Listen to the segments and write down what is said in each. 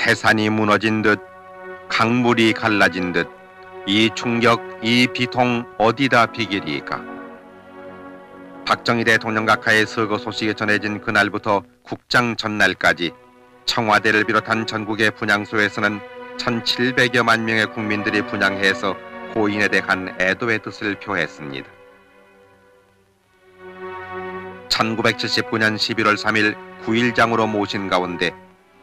태산이 무너진 듯 강물이 갈라진 듯 이 충격, 이 비통 어디다 비기리까. 박정희 대통령 각하의 서거 소식이 전해진 그날부터 국장 전날까지 청와대를 비롯한 전국의 분향소에서는 1700여만 명의 국민들이 분향해서 고인에 대한 애도의 뜻을 표했습니다. 1979년 11월 3일 9일장으로 모신 가운데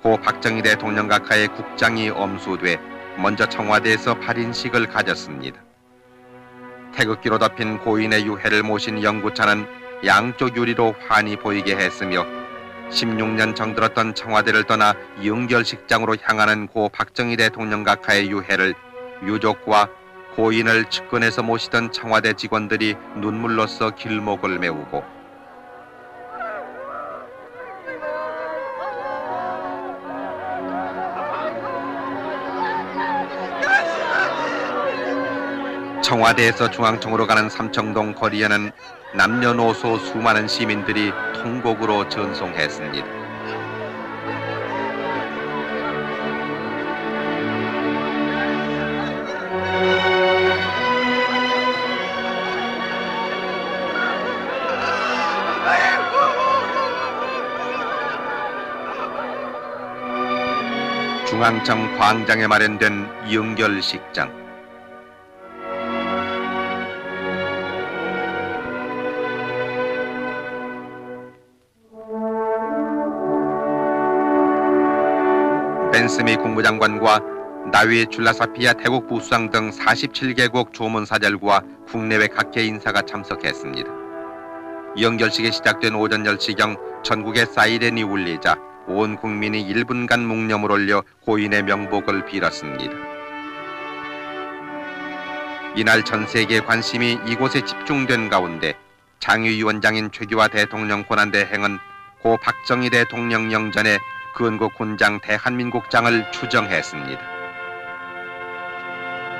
고 박정희 대통령 각하의 국장이 엄수돼 먼저 청와대에서 발인식을 가졌습니다. 태극기로 덮인 고인의 유해를 모신 영구차는 양쪽 유리로 환히 보이게 했으며 16년 정들었던 청와대를 떠나 영결식장으로 향하는 고 박정희 대통령 각하의 유해를 유족과 고인을 측근에서 모시던 청와대 직원들이 눈물로써 길목을 메우고 청와대에서 중앙청으로 가는 삼청동 거리에는 남녀노소 수많은 시민들이 통곡으로 전송했습니다. 중앙청 광장에 마련된 영결식장. 벤스미 국무장관과 나위 줄라사피아 태국 부수상 등 47개국 조문사절과 국내외 각계 인사가 참석했습니다. 영결식이 시작된 오전 10시경 전국에 사이렌이 울리자 온 국민이 1분간 묵념을 올려 고인의 명복을 빌었습니다. 이날 전 세계의 관심이 이곳에 집중된 가운데 장유위원장인 최규하 대통령 권한대행은 고 박정희 대통령 영전에 근국 군장 대한민국장을 추정했습니다.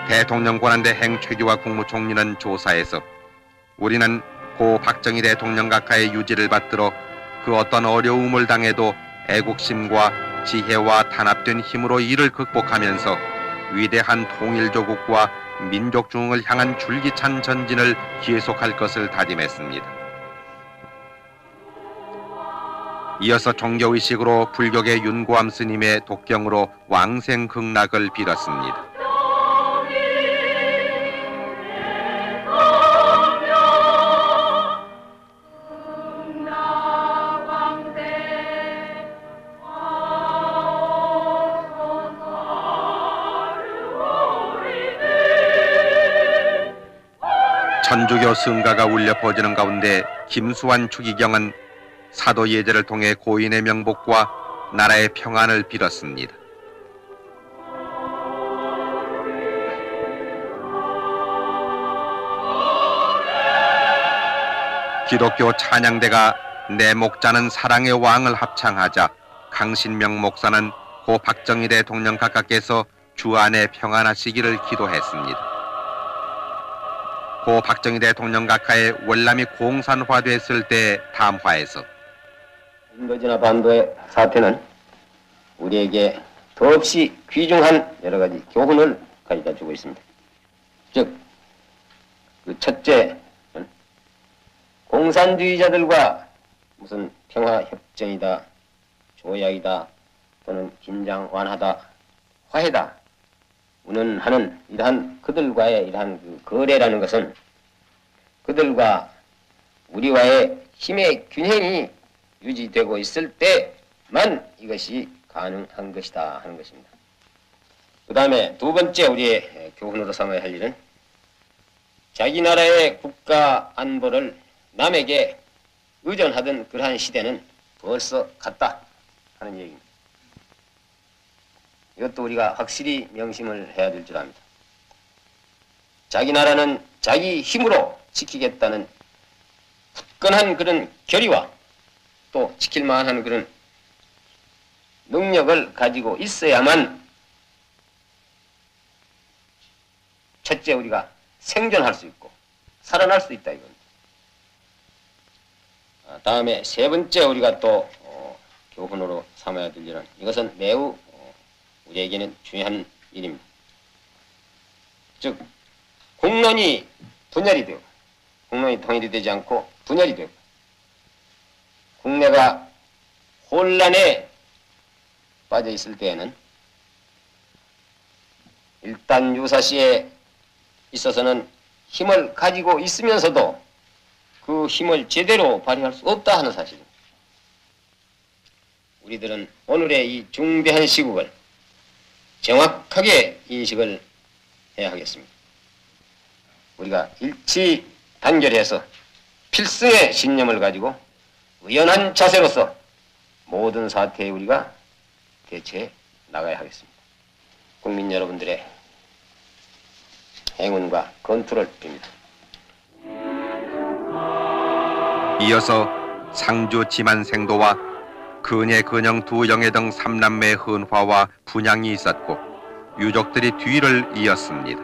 대통령 권한대행 최규하 국무총리는 조사에서 우리는 고 박정희 대통령 각하의 유지를 받들어 그 어떤 어려움을 당해도 애국심과 지혜와 단합된 힘으로 이를 극복하면서 위대한 통일조국과 민족중흥을 향한 줄기찬 전진을 계속할 것을 다짐했습니다. 이어서 종교의식으로 불교계 윤고암 스님의 독경으로 왕생극락을 빌었습니다. 천주교 성가가 울려 퍼지는 가운데 김수환 추기경은 사도 예제를 통해 고인의 명복과 나라의 평안을 빌었습니다. 기독교 찬양대가 내 목자는 사랑의 왕을 합창하자 강신명 목사는 고 박정희 대통령 각하께서 주 안에 평안하시기를 기도했습니다. 고 박정희 대통령 각하의 월남이 공산화됐을 때 담화에서 인도지나 반도의 사태는 우리에게 더없이 귀중한 여러 가지 교훈을 가져다 주고 있습니다. 즉, 그 첫째는 공산주의자들과 무슨 평화협정이다, 조약이다, 또는 긴장 완화다, 화해다, 운운하는 이러한 그들과의 이러한 그 거래라는 것은 그들과 우리와의 힘의 균형이 유지되고 있을 때만 이것이 가능한 것이다 하는 것입니다. 그 다음에 두 번째 우리의 교훈으로 삼아야 할 일은 자기 나라의 국가 안보를 남에게 의존하던 그러한 시대는 벌써 갔다 하는 얘기입니다. 이것도 우리가 확실히 명심을 해야 될 줄 압니다. 자기 나라는 자기 힘으로 지키겠다는 굳건한 그런 결의와 또 지킬 만한 그런 능력을 가지고 있어야만 첫째 우리가 생존할 수 있고 살아날 수 있다 이겁니다. 다음에 세 번째 우리가 또 교훈으로 삼아야 될 일은 이것은 매우 우리에게는 중요한 일입니다. 즉 국론이 분열이 되고 국론이 통일이 되지 않고 분열이 되고 국내가 혼란에 빠져 있을 때에는 일단 유사시에 있어서는 힘을 가지고 있으면서도 그 힘을 제대로 발휘할 수 없다 하는 사실입니다. 우리들은 오늘의 이 중대한 시국을 정확하게 인식을 해야 하겠습니다. 우리가 일치 단결해서 필승의 신념을 가지고 의연한 자세로서 모든 사태에 우리가 대처해 나가야 하겠습니다. 국민 여러분들의 행운과 건투를 빕니다. 이어서 상주 지만생도와 근예 근영 두 영예 등 삼남매의 헌화와 분향이 있었고 유족들이 뒤를 이었습니다.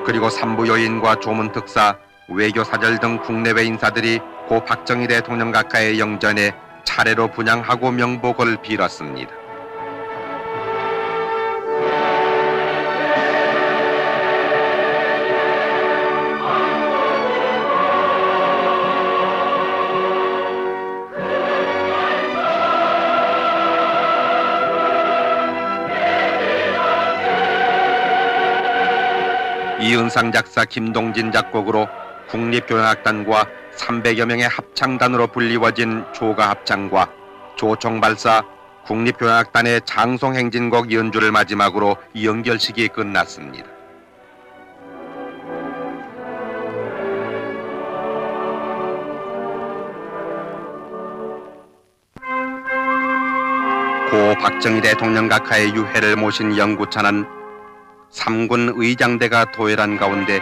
그리고 삼부요인과 조문특사, 외교사절 등 국내외 인사들이 고 박정희 대통령 각하의 영전에 차례로 분향하고 명복을 빌었습니다. 이은상 작사 김동진 작곡으로 국립교향악단과 300여 명의 합창단으로 불리워진 조가합창과 조총발사 국립교향악단의 장송행진곡 연주를 마지막으로 연결식이 끝났습니다. 고 박정희 대통령 각하의 유해를 모신 영구차는 3군 의장대가 도열한 가운데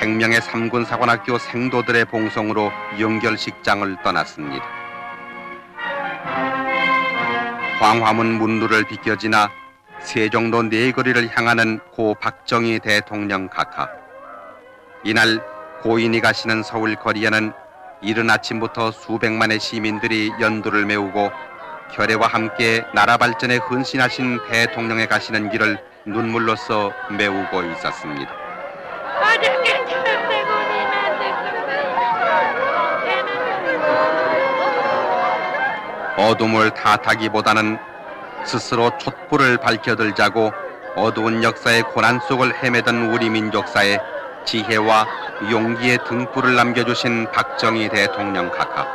100명의 3군 사관학교 생도들의 봉송으로 연결식장을 떠났습니다. 광화문 문루를 비껴지나 세종로 내거리를 향하는 고 박정희 대통령 각하. 이날 고인이 가시는 서울 거리에는 이른 아침부터 수백만의 시민들이 연두를 메우고 결의와 함께 나라 발전에 헌신하신 대통령의 가시는 길을 눈물로써 메우고 있었습니다. 어둠을 탓하기보다는 스스로 촛불을 밝혀들자고 어두운 역사의 고난 속을 헤매던 우리 민족사에 지혜와 용기의 등불을 남겨주신 박정희 대통령 각하.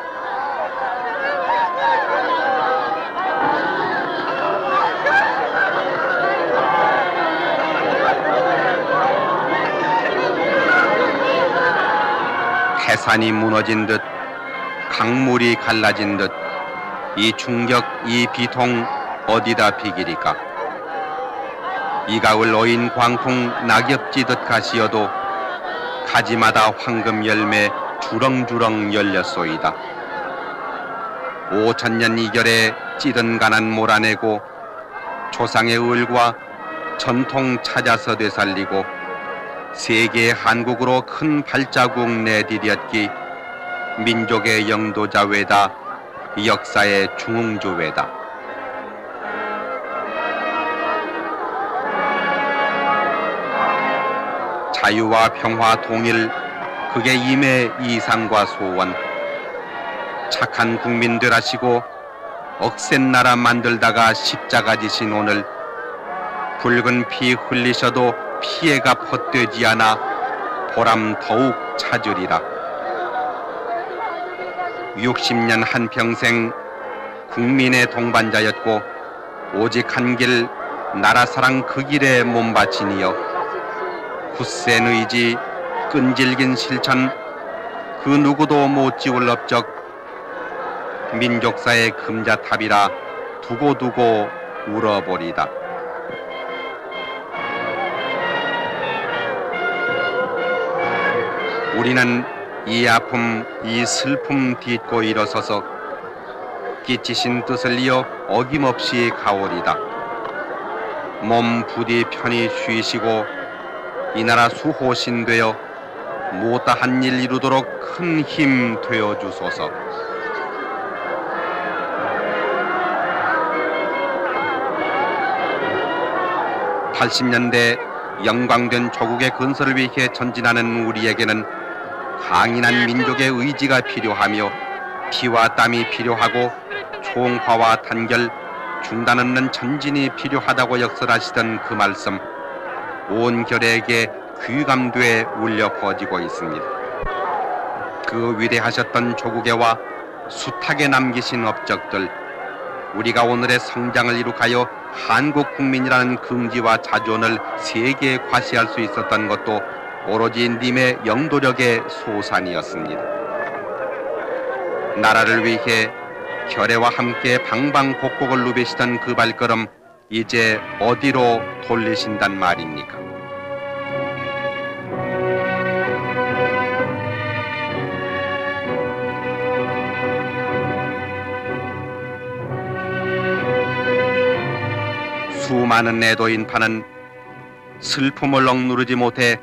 태산이 무너진 듯 강물이 갈라진 듯 이 충격, 이 비통 어디다 비기리까. 이 가을 어인 광풍 낙엽지듯 가시어도 가지마다 황금 열매 주렁주렁 열렸소이다. 5000년 이결에 찌든 가난 몰아내고 조상의 을과 전통 찾아서 되살리고 세계의 한국으로 큰 발자국 내디뎠기 민족의 영도자 외다 역사의 중흥주 외다. 자유와 평화 통일 그게 임의 이상과 소원. 착한 국민들 하시고 억센 나라 만들다가 십자가 지신 오늘 붉은 피 흘리셔도 피해가 헛되지 않아 보람 더욱 찾으리라. 60년 한평생 국민의 동반자였고 오직 한 길 나라사랑 그 길에 몸바치니여 굳센 의지 끈질긴 실천 그 누구도 못 지울 업적 민족사의 금자탑이라 두고두고 울어버리다. 우리는 이 아픔, 이 슬픔 딛고 일어서서 끼치신 뜻을 이어 어김없이 가오리다. 몸 부디 편히 쉬시고 이 나라 수호신 되어 못다한 일 이루도록 큰 힘 되어 주소서. 80년대 영광된 조국의 건설을 위해 전진하는 우리에게는 강인한 민족의 의지가 필요하며 피와 땀이 필요하고 총화와 단결, 중단 없는 전진이 필요하다고 역설하시던 그 말씀, 온 결에게 귀감되어 울려 퍼지고 있습니다. 그 위대하셨던 조국애와 숱하게 남기신 업적들, 우리가 오늘의 성장을 이룩하여 한국 국민이라는 긍지와 자존을 세계에 과시할 수 있었던 것도 오로지 님의 영도력의 소산이었습니다. 나라를 위해 결애와 함께 방방곡곡을 누비시던 그 발걸음, 이제 어디로 돌리신단 말입니까? 수많은 애도 인파는 슬픔을 억누르지 못해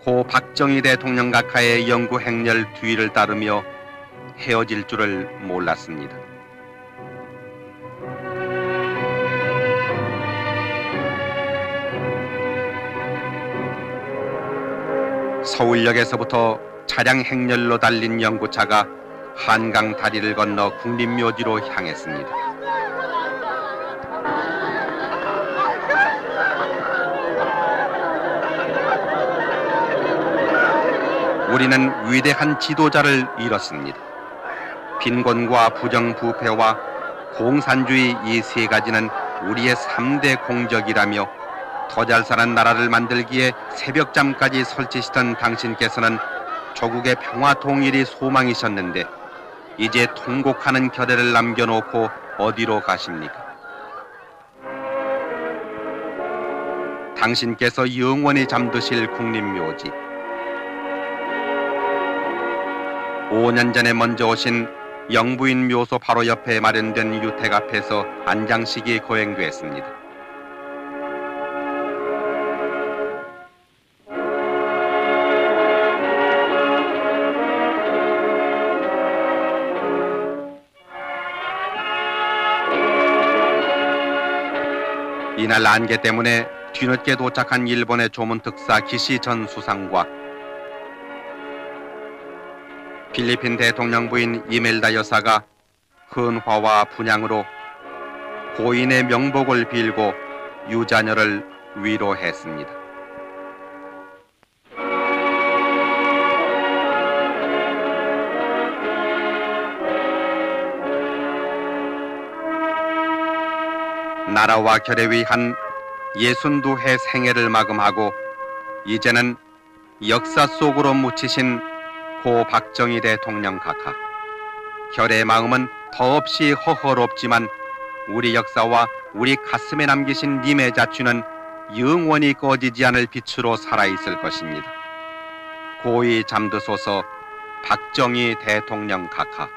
고 박정희 대통령 각하의 영구 행렬 뒤를 따르며 헤어질 줄을 몰랐습니다. 서울역에서부터 차량 행렬로 달린 연구차가 한강 다리를 건너 국립묘지로 향했습니다. 우리는 위대한 지도자를 잃었습니다. 빈곤과 부정부패와 공산주의 이 세 가지는 우리의 3대 공적이라며 더 잘 사는 나라를 만들기에 새벽잠까지 설치시던 당신께서는 조국의 평화 통일이 소망이셨는데 이제 통곡하는 결애를 남겨놓고 어디로 가십니까? 당신께서 영원히 잠드실 국립묘지, 5년 전에 먼저 오신 영부인 묘소 바로 옆에 마련된 유택 앞에서 안장식이 거행됐습니다. 이날 안개 때문에 뒤늦게 도착한 일본의 조문특사 기시 전 수상과 필리핀 대통령 부인 이멜다 여사가 헌화와 분향으로 고인의 명복을 빌고 유자녀를 위로했습니다. 나라와 결에 위한 62해 생애를 마감하고 이제는 역사 속으로 묻히신 고 박정희 대통령 각하, 결의 마음은 더없이 허허롭지만 우리 역사와 우리 가슴에 남기신 님의 자취는 영원히 꺼지지 않을 빛으로 살아있을 것입니다. 고이 잠드소서 박정희 대통령 각하.